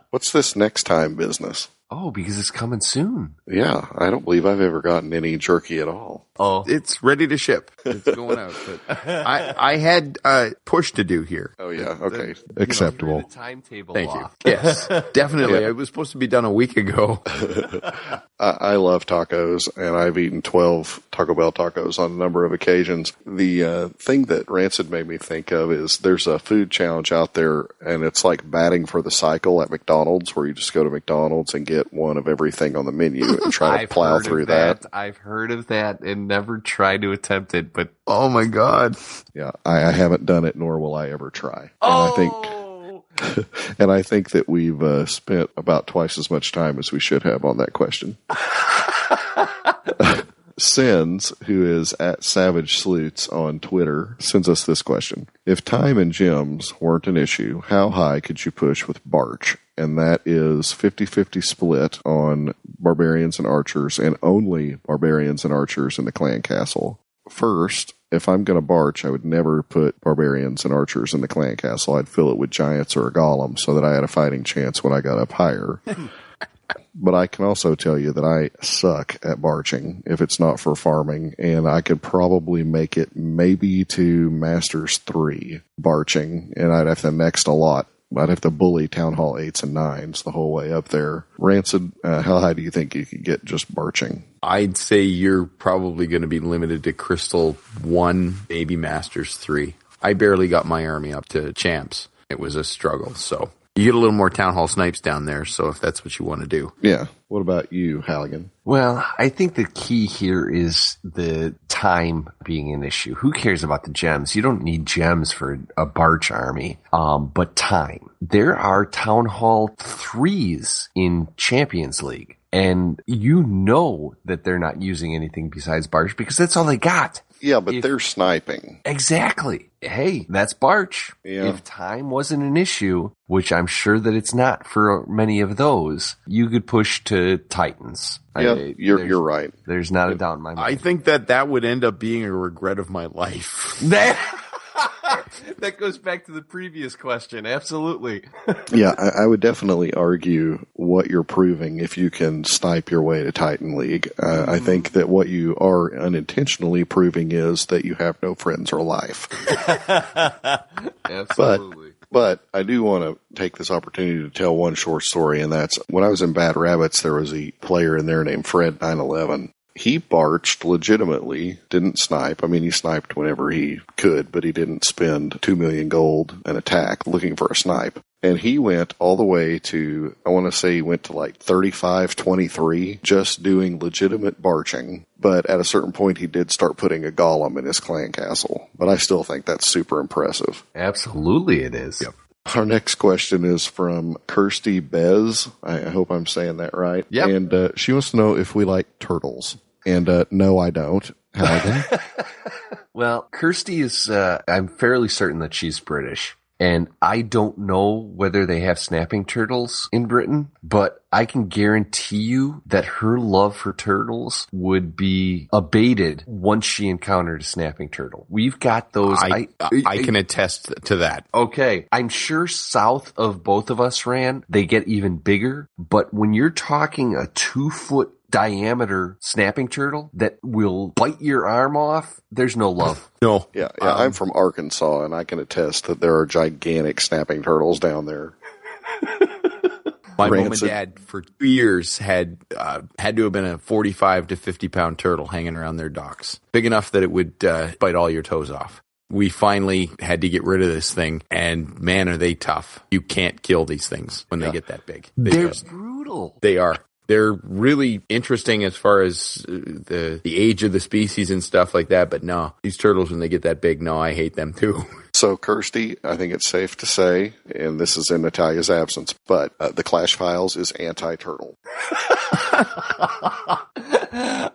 Speaker 2: What's this next time business?
Speaker 1: Oh, because it's coming soon.
Speaker 2: Yeah, I don't believe I've ever gotten any jerky at all.
Speaker 1: Oh,
Speaker 3: It's ready to ship. It's going out. But I had push to do here.
Speaker 2: Oh, yeah. Okay. Acceptable.
Speaker 1: the timetable
Speaker 3: Thank
Speaker 1: off.
Speaker 3: you. Yes, definitely.
Speaker 2: Yeah.
Speaker 3: It was supposed to be done a week ago.
Speaker 2: I love tacos, and I've eaten 12 Taco Bell tacos on a number of occasions. The thing that Rancid made me think of is there's a food challenge out there, and it's like batting for the cycle at McDonald's, where you just go to McDonald's and get one of everything on the menu and try to
Speaker 1: I've
Speaker 2: plow
Speaker 1: heard
Speaker 2: through
Speaker 1: of
Speaker 2: that.
Speaker 1: I've heard of that and never tried to attempt it, but
Speaker 3: Oh my God.
Speaker 2: Yeah, I haven't done it, nor will I ever try.
Speaker 1: oh,
Speaker 2: And I think that we've spent about twice as much time as we should have on that question. Sins, who is at Savage Sleuts on Twitter, sends us this question. If time and gems weren't an issue, how high could you push with Barch? And that is 50-50 split on barbarians and archers, and only barbarians and archers in the clan castle. First, if I'm going to Barch, I would never put barbarians and archers in the clan castle. I'd fill it with giants or a golem so that I had a fighting chance when I got up higher. But I can also tell you that I suck at barching if it's not for farming, and I could probably make it maybe to Masters 3 barching, and I'd have to next a lot. I'd have to bully Town Hall 8s and 9s the whole way up there. Rancid, how high do you think you could get just barching?
Speaker 3: I'd say you're probably going to be limited to Crystal 1, maybe Masters 3. I barely got my army up to champs. It was a struggle, so... You get a little more Town Hall snipes down there, so if that's what you want to do.
Speaker 2: Yeah. What about you, Halligan?
Speaker 1: Well, I think the key here is the time being an issue. Who cares about the gems? You don't need gems for a Barch army, but time. There are Town Hall 3s in Champions League, and you know that they're not using anything besides Barch because that's all they got.
Speaker 2: Yeah, but they're sniping.
Speaker 1: Exactly. Hey, that's Barch.
Speaker 2: Yeah.
Speaker 1: If time wasn't an issue, which I'm sure that it's not for many of those, you could push to Titans.
Speaker 2: Yeah, you're right.
Speaker 1: There's not a doubt in my mind.
Speaker 3: I think that would end up being a regret of my life.
Speaker 1: That goes back to the previous question. Absolutely.
Speaker 2: Yeah, I would definitely argue what you're proving if you can snipe your way to Titan League. I think that what you are unintentionally proving is that you have no friends or life.
Speaker 1: Absolutely.
Speaker 2: But I do want to take this opportunity to tell one short story, and that's when I was in Bad Rabbits, there was a player in there named Fred 911. He barched legitimately, didn't snipe. I mean, he sniped whenever he could, but he didn't spend 2 million gold an attack looking for a snipe. And he went all the way to, I want to say he went to like 35-23, just doing legitimate barching. But at a certain point, he did start putting a golem in his clan castle. But I still think that's super impressive.
Speaker 1: Absolutely it is.
Speaker 3: Yep.
Speaker 2: Our next question is from Kirsty Bez. I hope I'm saying that right.
Speaker 1: Yep.
Speaker 2: And she wants to know if we like turtles. And no, I don't. Halligan?
Speaker 1: Well, Kirsty is, I'm fairly certain that she's British. And I don't know whether they have snapping turtles in Britain, but I can guarantee you that her love for turtles would be abated once she encountered a snapping turtle. We've got those.
Speaker 3: I can attest to that.
Speaker 1: Okay. I'm sure south of both of us, Ran, they get even bigger. But when you're talking a 2-foot diameter snapping turtle that will bite your arm off, there's no love.
Speaker 3: No.
Speaker 2: Yeah, I'm from Arkansas, and I can attest that there are gigantic snapping turtles down there.
Speaker 3: My mom and
Speaker 2: Rancid.
Speaker 3: dad for 2 years had to have been a 45 to 50 pound turtle hanging around their docks. Big enough that it would bite all your toes off. We finally had to get rid of this thing, and man, are they tough. You can't kill these things when they get that big.
Speaker 1: They're brutal.
Speaker 3: They are. They're really interesting as far as the age of the species and stuff like that. But no, these turtles, when they get that big, no, I hate them too.
Speaker 2: So, Kirsty, I think it's safe to say, and this is in Natalia's absence, but the Clash Files is anti-turtle.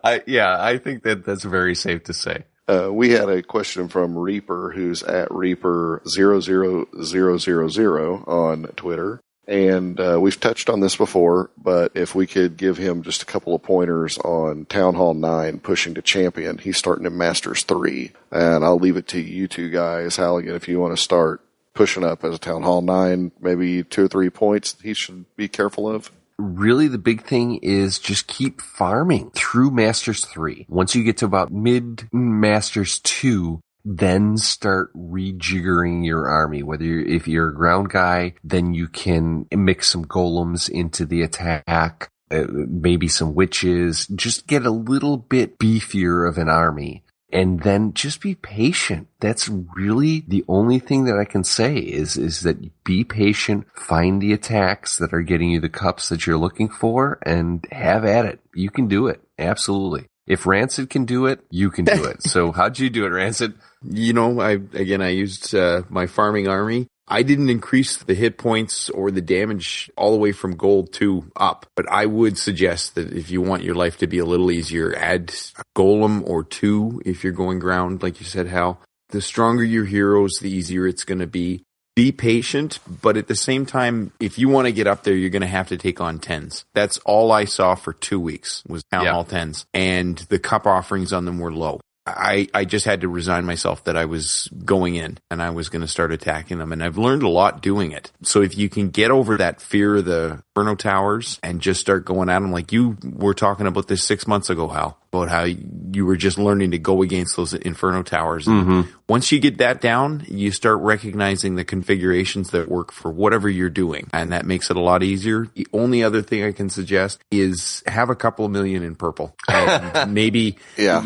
Speaker 1: I think that's very safe to say.
Speaker 2: We had a question from Reaper, who's at Reaper00000 on Twitter. And we've touched on this before, but if we could give him just a couple of pointers on Town Hall 9 pushing to champion, he's starting in Masters 3. And I'll leave it to you two guys, Halligan, if you want to start pushing up as a Town Hall 9, maybe 2 or 3 points he should be careful of.
Speaker 1: really the big thing is just keep farming through Masters 3. Once you get to about mid-Masters 2, then start rejiggering your army. If you're a ground guy, then you can mix some golems into the attack, maybe some witches, just get a little bit beefier of an army. And then just be patient. That's really the only thing that I can say is that be patient, find the attacks that are getting you the cups that you're looking for, and have at it. You can do it. Absolutely. If Rancid can do it, you can do it. So how'd you do it, Rancid?
Speaker 3: I used my farming army. I didn't increase the hit points or the damage all the way from gold 2 up, but I would suggest that if you want your life to be a little easier, add a golem or 2 if you're going ground, like you said, Hal. The stronger your heroes, the easier it's going to be. Be patient, but at the same time, if you want to get up there, you're going to have to take on 10s. That's all I saw for 2 weeks was town hall 10s, and the cup offerings on them were low. I just had to resign myself that I was going in and I was going to start attacking them. And I've learned a lot doing it. So if you can get over that fear of the Inferno Towers and just start going at them, like you were talking about this 6 months ago, Hal, about how you were just learning to go against those Inferno Towers. Mm-hmm. Once you get that down, you start recognizing the configurations that work for whatever you're doing. And that makes it a lot easier. The only other thing I can suggest is have a couple of million in purple. And maybe, 20,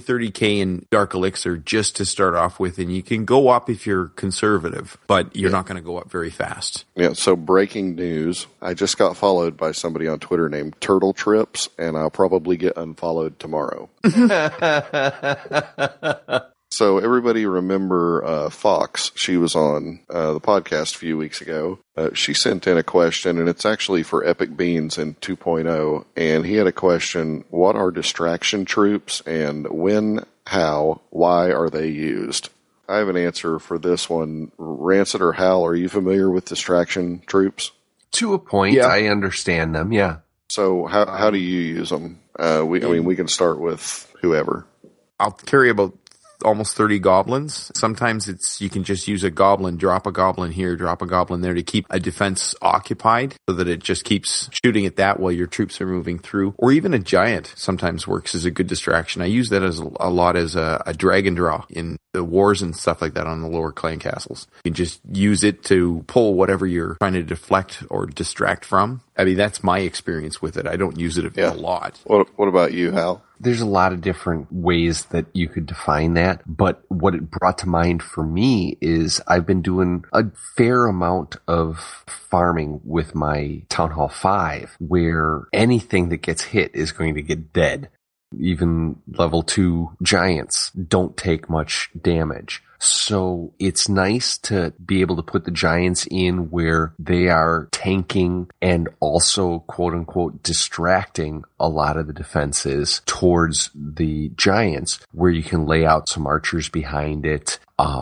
Speaker 3: 30K in Dark Elixir just to start off with. And you can go up if you're conservative, but you're not going to go up very fast.
Speaker 2: Yeah, so breaking news. I just got followed by somebody on Twitter named Turtle Trips, and I'll probably get unfollowed tomorrow. So everybody remember Fox. She was on the podcast a few weeks ago. She sent in a question, and it's actually for Epic Beans in 2.0. And he had a question, what are distraction troops, and when, how, why are they used? I have an answer for this one. Rancid or Hal, are you familiar with distraction troops?
Speaker 1: To a point, yeah. I understand them, yeah.
Speaker 2: So how do you use them? We can start with whoever.
Speaker 3: I'll carry about almost 30 goblins. Sometimes you can just use a goblin, drop a goblin here, drop a goblin there to keep a defense occupied so that it just keeps shooting at that while your troops are moving through. Or even a giant sometimes works as a good distraction. I use that as a lot as a drag and draw in the wars and stuff like that on the lower clan castles. You can just use it to pull whatever you're trying to deflect or distract from. I mean, that's my experience with it. I don't use it a lot.
Speaker 2: What about you, Hal?
Speaker 1: There's a lot of different ways that you could define that, but what it brought to mind for me is I've been doing a fair amount of farming with my Town Hall 5, where anything that gets hit is going to get dead. Even level 2 giants don't take much damage. So it's nice to be able to put the giants in where they are tanking and also, quote unquote, distracting a lot of the defenses towards the giants, where you can lay out some archers behind it.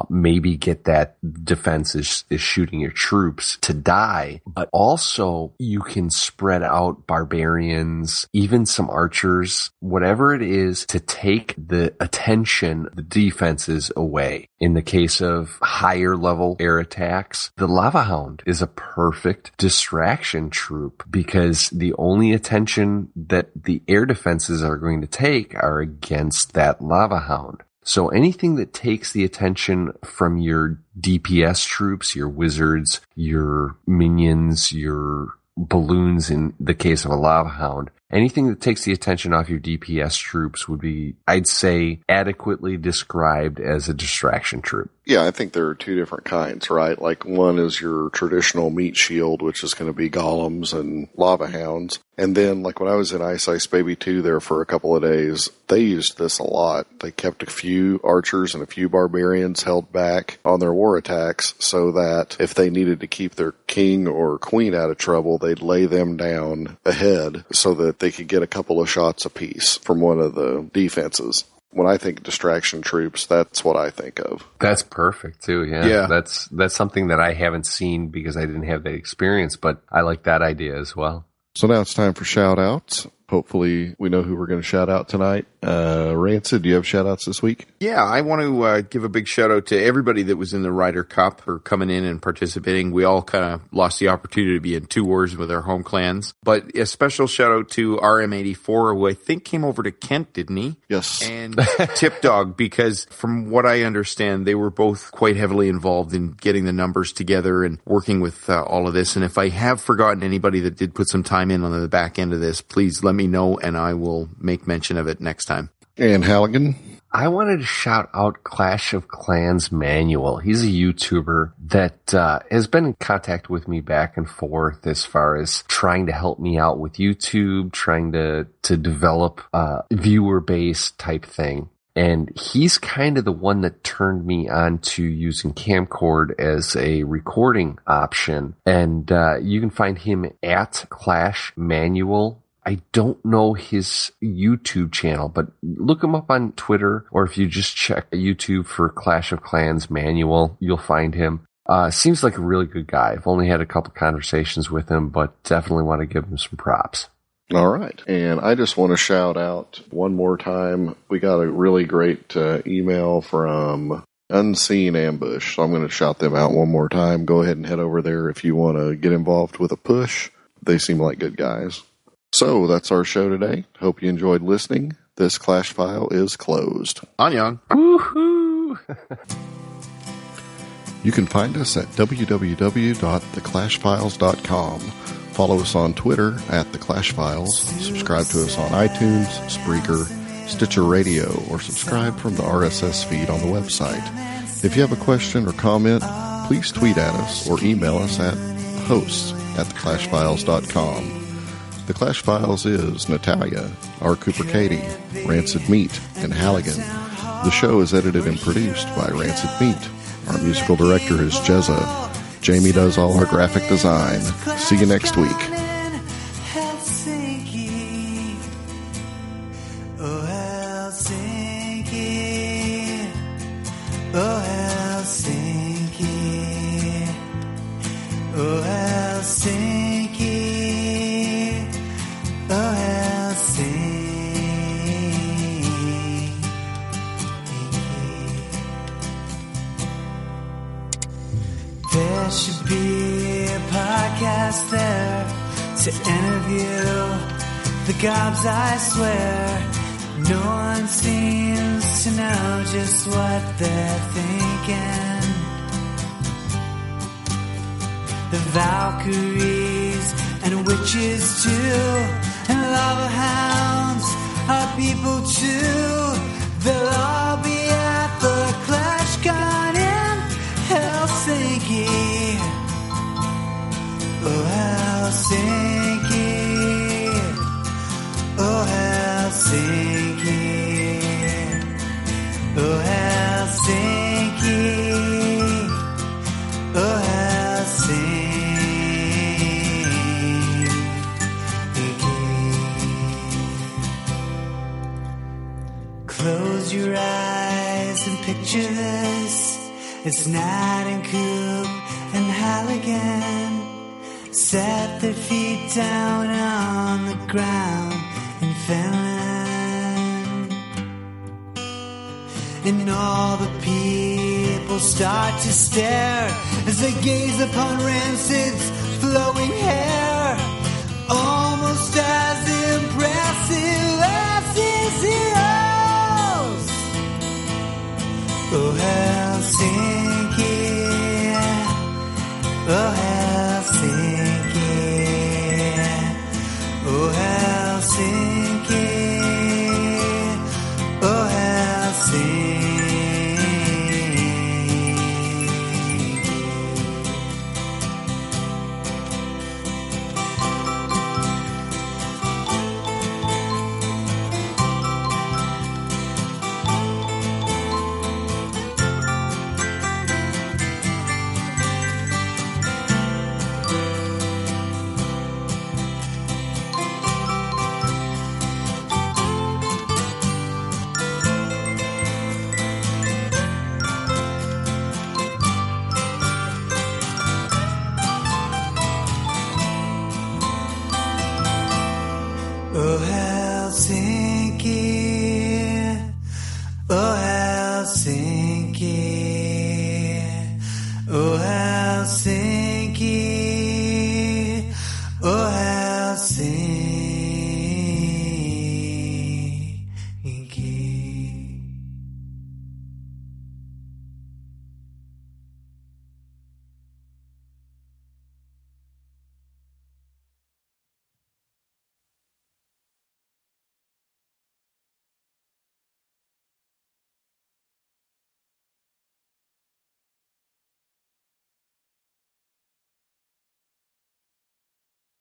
Speaker 1: Maybe get that defense is shooting your troops to die, but also you can spread out barbarians, even some archers, whatever it is to take the attention, the defenses away. In the case of higher level air attacks, the Lava Hound is a perfect distraction troop because the only attention that the air defenses are going to take are against that Lava Hound. So anything that takes the attention from your DPS troops, your wizards, your minions, your balloons in the case of a Lava Hound, anything that takes the attention off your DPS troops would be, I'd say, adequately described as a distraction troop.
Speaker 2: Yeah, I think there are two different kinds, right? Like one is your traditional meat shield, which is going to be golems and lava hounds. And then, like when I was in Ice Baby 2 there for a couple of days, they used this a lot. They kept a few archers and a few barbarians held back on their war attacks so that if they needed to keep their king or queen out of trouble, they'd lay them down ahead so that they could get a couple of shots apiece from one of the defenses. When I think distraction troops, that's what I think of.
Speaker 1: That's perfect too. Yeah. That's something that I haven't seen because I didn't have that experience, but I like that idea as well.
Speaker 2: So now it's time for shout outs. hopefully we know who we're going to shout out tonight. Rancid, do you have shout outs this week?
Speaker 3: Yeah, I want to give a big shout out to everybody that was in the Ryder Cup for coming in and participating. We all kind of lost the opportunity to be in 2 wars with our home clans. But a special shout out to RM84, who I think came over to Kent, didn't he?
Speaker 2: Yes.
Speaker 3: And Tip Dog, because from what I understand, they were both quite heavily involved in getting the numbers together and working with all of this. And if I have forgotten anybody that did put some time in on the back end of this, please let me know and I will make mention of it next time.
Speaker 2: And Halligan?
Speaker 1: I wanted to shout out Clash of Clans Manual. He's a YouTuber that has been in contact with me back and forth as far as trying to help me out with YouTube, trying to develop a viewer-based type thing. And he's kind of the one that turned me on to using camcord as a recording option. And you can find him at Clash Manual. I don't know his YouTube channel, but look him up on Twitter, or if you just check YouTube for Clash of Clans Manual, you'll find him. Seems like a really good guy. I've only had a couple conversations with him, but definitely want to give him some props.
Speaker 2: All right. And I just want to shout out one more time. We got a really great email from Unseen Ambush. So I'm going to shout them out one more time. Go ahead and head over there if you want to get involved with a push. They seem like good guys. So that's our show today. Hope you enjoyed listening. This Clash file is closed.
Speaker 3: Annyeong.
Speaker 1: Woohoo!
Speaker 2: You can find us at www.theclashfiles.com. Follow us on Twitter at The Clash Files. Subscribe to us on iTunes, Spreaker, Stitcher Radio, or subscribe from the RSS feed on the website. If you have a question or comment, please tweet at us or email us at hosts@theclashfiles.com. The Clash Files is Natalia, R. Cooper Katie, Rancid Meat, and Halligan. The show is edited and produced by Rancid Meat. Our musical director is Jezza. Jamie does all our graphic design. See you next week.
Speaker 4: There should be a podcast there to interview the gobs, I swear. No one seems to know just what they're thinking. The Valkyries and witches too, and lava hounds are people too. They'll all be at the Clash Con in Helsinki. Oh, Helsinki. Oh, Helsinki. Oh, Helsinki. Oh, Helsinki. Close your eyes and picture this. It's Nat and Coop and Halligan. Set their feet down on the ground in Finland. And all the people start to stare as they gaze upon Rancid's flowing hair, almost as impressive as his heroes. Oh, Helsinki. Oh, Helsinki. Oh, Helsinki. Oh, Helsinki. sinking